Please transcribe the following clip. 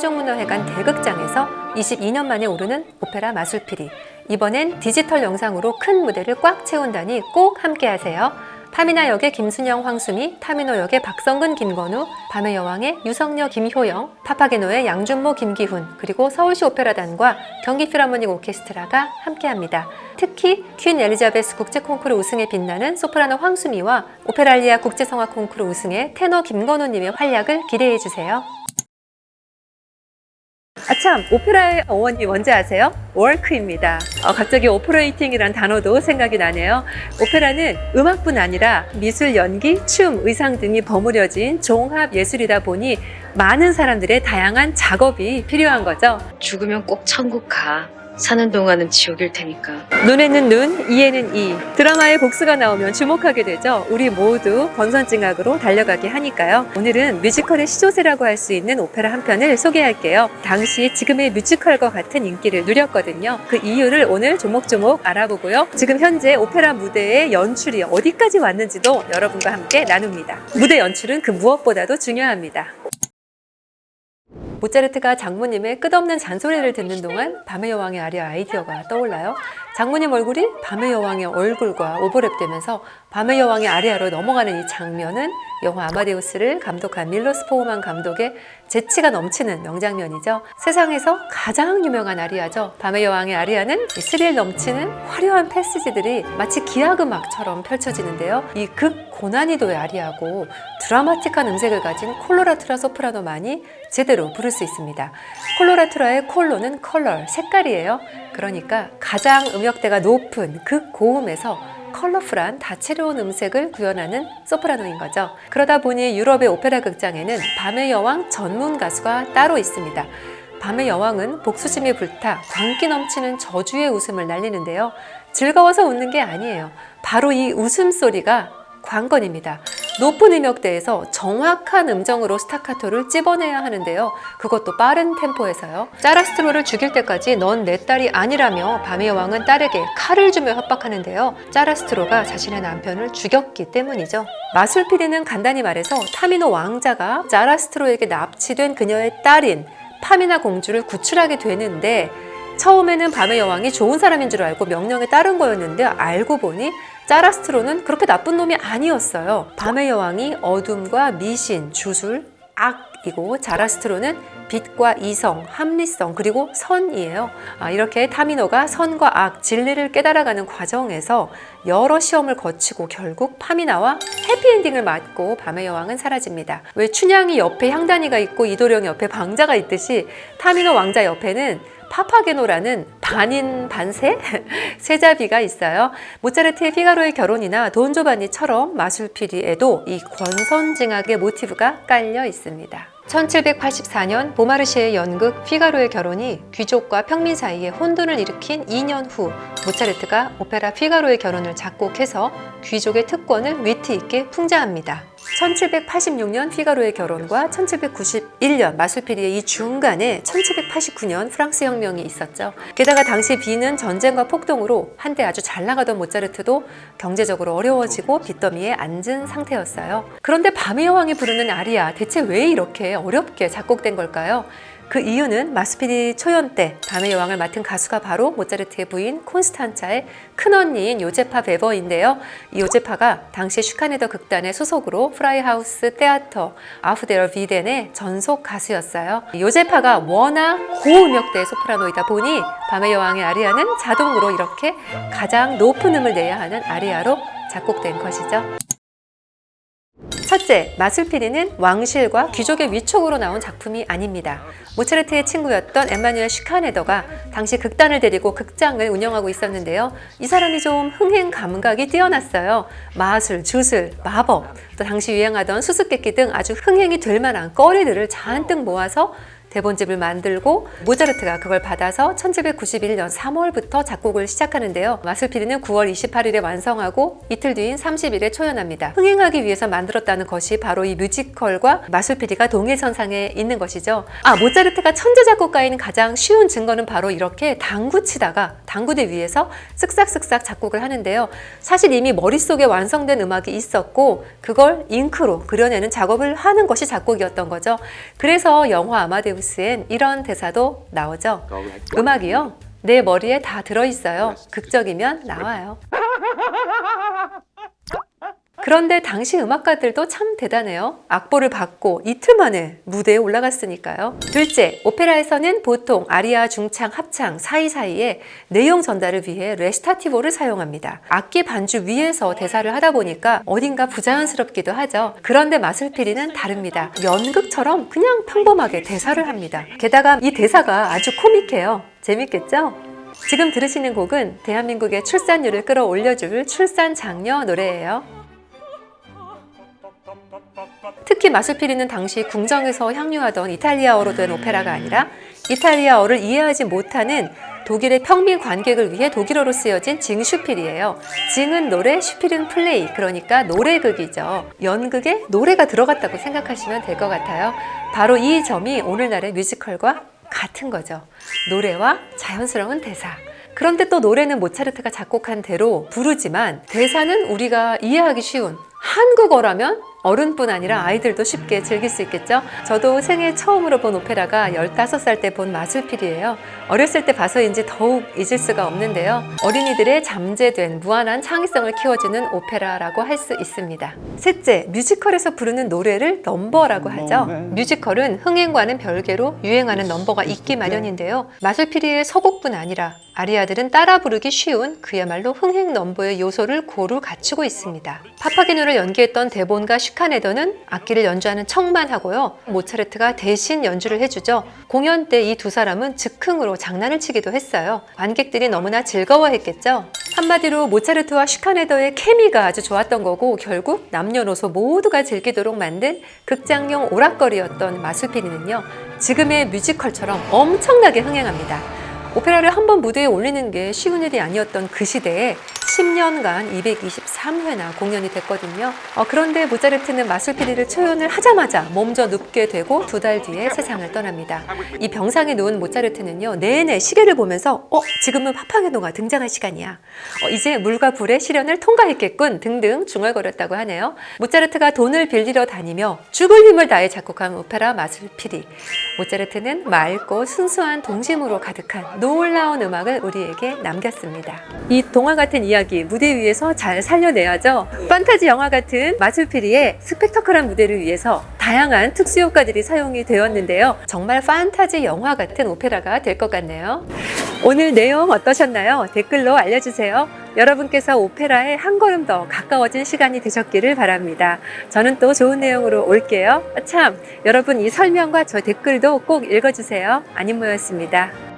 세종문화회관 대극장에서 22년 만에 오르는 오페라 마술피리. 이번엔 디지털 영상으로 큰 무대를 꽉 채운다니 꼭 함께 하세요. 파미나 역의 김순영, 황수미, 타미노 역의 박성근, 김건우, 밤의 여왕의 유성녀, 김효영, 파파게노의 양준모, 김기훈, 그리고 서울시 오페라단과 경기 필하모닉 오케스트라가 함께합니다. 특히 퀸 엘리자베스 국제 콩쿠르 우승에 빛나는 소프라노 황수미와 오페랄리아 국제 성악 콩쿠르 우승의 테너 김건우님의 활약을 기대해 주세요. 아참, 오페라의 어원이 뭔지 아세요? 워크입니다. 갑자기 오퍼레이팅이란 단어도 생각이 나네요. 오페라는 음악뿐 아니라 미술, 연기, 춤, 의상 등이 버무려진 종합 예술이다 보니 많은 사람들의 다양한 작업이 필요한 거죠. 죽으면 꼭 천국 가. 사는 동안은 지옥일 테니까. 눈에는 눈, 이에는 이. 드라마의 복수가 나오면 주목하게 되죠. 우리 모두 권선징악으로 달려가게 하니까요. 오늘은 뮤지컬의 시조세라고 할 수 있는 오페라 한 편을 소개할게요. 당시 지금의 뮤지컬과 같은 인기를 누렸거든요. 그 이유를 오늘 조목조목 알아보고요. 지금 현재 오페라 무대의 연출이 어디까지 왔는지도 여러분과 함께 나눕니다. 무대 연출은 그 무엇보다도 중요합니다. 모차르트가 장모님의 끝없는 잔소리를 듣는 동안 밤의 여왕의 아리아 아이디어가 떠올라요. 장모님 얼굴이 밤의 여왕의 얼굴과 오버랩되면서 밤의 여왕의 아리아로 넘어가는 이 장면은 영화 아마데우스를 감독한 밀로스 포우만 감독의 재치가 넘치는 명장면이죠. 세상에서 가장 유명한 아리아죠. 밤의 여왕의 아리아는 스릴 넘치는 화려한 패시지들이 마치 기악음악처럼 펼쳐지는데요. 이 극고난이도의 아리아고 드라마틱한 음색을 가진 콜로라투라 소프라노만이 제대로 부를 수 있습니다. 콜로라투라의 콜로는 컬러, 색깔이에요. 그러니까 가장 음역대가 높은 극고음에서 컬러풀한 다채로운 음색을 구현하는 소프라노인 거죠. 그러다 보니 유럽의 오페라 극장에는 밤의 여왕 전문 가수가 따로 있습니다. 밤의 여왕은 복수심이 불타 광기 넘치는 저주의 웃음을 날리는데요. 즐거워서 웃는 게 아니에요. 바로 이 웃음소리가 관건입니다. 높은 음역대에서 정확한 음정으로 스타카토를 찝어내야 하는데요. 그것도 빠른 템포에서요. 짜라스트로를 죽일 때까지 넌 내 딸이 아니라며 밤의 여왕은 딸에게 칼을 주며 협박하는데요. 짜라스트로가 자신의 남편을 죽였기 때문이죠. 마술피리는 간단히 말해서 타미노 왕자가 짜라스트로에게 납치된 그녀의 딸인 파미나 공주를 구출하게 되는데, 처음에는 밤의 여왕이 좋은 사람인 줄 알고 명령에 따른 거였는데 알고 보니 짜라스트로는 그렇게 나쁜 놈이 아니었어요. 밤의 여왕이 어둠과 미신, 주술, 악이고 자라스트로는 빛과 이성, 합리성, 그리고 선이에요. 이렇게 타미노가 선과 악, 진리를 깨달아가는 과정에서 여러 시험을 거치고 결국 파미나와 해피엔딩을 맞고 밤의 여왕은 사라집니다. 왜 춘향이 옆에 향단이가 있고 이도령 옆에 방자가 있듯이 타미노 왕자 옆에는 파파게노라는 반인 반세? 세자비가 있어요. 모차르트의 피가로의 결혼이나 돈조반니처럼 마술피리에도 이 권선징악의 모티브가 깔려 있습니다. 1784년 보마르시의 연극 피가로의 결혼이 귀족과 평민 사이에 혼돈을 일으킨 2년 후 모차르트가 오페라 피가로의 결혼을 작곡해서 귀족의 특권을 위트 있게 풍자합니다. 1786년 피가로의 결혼과 1791년 마술피리의 이 중간에 1789년 프랑스 혁명이 있었죠. 게다가 당시 비는 전쟁과 폭동으로 한때 아주 잘 나가던 모차르트도 경제적으로 어려워지고 빚더미에 앉은 상태였어요. 그런데 밤의 여왕이 부르는 아리아, 대체 왜 이렇게 어렵게 작곡된 걸까요? 그 이유는 마술피리 초연 때 밤의 여왕을 맡은 가수가 바로 모차르트의 부인 콘스탄차의 큰언니인 요제파 베버인데요. 이 요제파가 당시 슈카네더 극단의 소속으로 프라이하우스 테아터 아프데러 비덴의 전속 가수였어요. 요제파가 워낙 고음역대의 소프라노이다 보니 밤의 여왕의 아리아는 자동으로 이렇게 가장 높은 음을 내야 하는 아리아로 작곡된 것이죠. 첫째, 마술피리는 왕실과 귀족의 위촉으로 나온 작품이 아닙니다. 모차르트의 친구였던 엠마누엘 슈카네더가 당시 극단을 데리고 극장을 운영하고 있었는데요. 이 사람이 좀 흥행 감각이 뛰어났어요. 마술, 주술, 마법, 또 당시 유행하던 수수께끼 등 아주 흥행이 될 만한 거리들을 잔뜩 모아서 대본집을 만들고 모차르트가 그걸 받아서 1791년 3월부터 작곡을 시작하는데요. 마술피리는 9월 28일에 완성하고 이틀 뒤인 30일에 초연합니다. 흥행하기 위해서 만들었다는 것이 바로 이 뮤지컬과 마술피리가 동일선상에 있는 것이죠. 모차르트가 천재 작곡가인 가장 쉬운 증거는 바로 이렇게 당구 치다가 당구대 위에서 쓱싹쓱싹 작곡을 하는데요. 사실 이미 머릿속에 완성된 음악이 있었고 그걸 잉크로 그려내는 작업을 하는 것이 작곡이었던 거죠. 그래서 영화 아마데우스 윙스엔 이런 대사도 나오죠. 음악이요? 내 머리에 다 들어있어요. 극적이면 나와요. 그런데 당시 음악가들도 참 대단해요. 악보를 받고 이틀 만에 무대에 올라갔으니까요. 둘째, 오페라에서는 보통 아리아, 중창, 합창 사이사이에 내용 전달을 위해 레시타티보를 사용합니다. 악기 반주 위에서 대사를 하다 보니까 어딘가 부자연스럽기도 하죠. 그런데 마술피리는 다릅니다. 연극처럼 그냥 평범하게 대사를 합니다. 게다가 이 대사가 아주 코믹해요. 재밌겠죠? 지금 들으시는 곡은 대한민국의 출산율을 끌어올려줄 출산 장려 노래예요. 특히 마술피리는 당시 궁정에서 향유하던 이탈리아어로 된 오페라가 아니라 이탈리아어를 이해하지 못하는 독일의 평민 관객을 위해 독일어로 쓰여진 징슈필이에요. 징은 노래, 슈필은 플레이, 그러니까 노래극이죠. 연극에 노래가 들어갔다고 생각하시면 될 것 같아요. 바로 이 점이 오늘날의 뮤지컬과 같은 거죠. 노래와 자연스러운 대사. 그런데 또 노래는 모차르트가 작곡한 대로 부르지만 대사는 우리가 이해하기 쉬운 한국어라면 어른뿐 아니라 아이들도 쉽게 즐길 수 있겠죠? 저도 생애 처음으로 본 오페라가 15살 때 본 마술피리예요. 어렸을 때 봐서인지 더욱 잊을 수가 없는데요. 어린이들의 잠재된 무한한 창의성을 키워주는 오페라라고 할 수 있습니다. 셋째, 뮤지컬에서 부르는 노래를 넘버라고 하죠. 뮤지컬은 흥행과는 별개로 유행하는 넘버가 있기 마련인데요. 마술피리의 서곡뿐 아니라 아리아들은 따라 부르기 쉬운 그야말로 흥행 넘버의 요소를 고루 갖추고 있습니다. 파파게노를 연기했던 데본과 슈카네더는 악기를 연주하는 척만 하고요. 모차르트가 대신 연주를 해주죠. 공연 때 이 두 사람은 즉흥으로 장난을 치기도 했어요. 관객들이 너무나 즐거워했겠죠. 한마디로 모차르트와 슈카네더의 케미가 아주 좋았던 거고 결국 남녀노소 모두가 즐기도록 만든 극장용 오락거리였던 마술피리는요. 지금의 뮤지컬처럼 엄청나게 흥행합니다. 오페라를 한 번 무대에 올리는 게 쉬운 일이 아니었던 그 시대에 10년간 223회나 공연이 됐거든요. 그런데 모차르트는 마술피리를 초연을 하자마자 몸져 눕게 되고 2달 뒤에 세상을 떠납니다. 이 병상에 누운 모차르트는요, 내내 시계를 보면서 지금은 파파게노가 등장할 시간이야. 이제 물과 불의 시련을 통과했겠군 등등 중얼거렸다고 하네요. 모차르트가 돈을 빌리러 다니며 죽을 힘을 다해 작곡한 오페라 마술피리. 모차르트는 맑고 순수한 동심으로 가득한 놀라운 음악을 우리에게 남겼습니다. 이 동화 같은 이야기 무대 위에서 잘 살려내야죠. 판타지 영화 같은 마술피리의 스펙터클한 무대를 위해서 다양한 특수효과들이 사용이 되었는데요. 정말 판타지 영화 같은 오페라가 될 것 같네요. 오늘 내용 어떠셨나요? 댓글로 알려주세요. 여러분께서 오페라에 한 걸음 더 가까워진 시간이 되셨기를 바랍니다. 저는 또 좋은 내용으로 올게요. 참, 여러분 이 설명과 저 댓글도 꼭 읽어주세요. 안인모였습니다.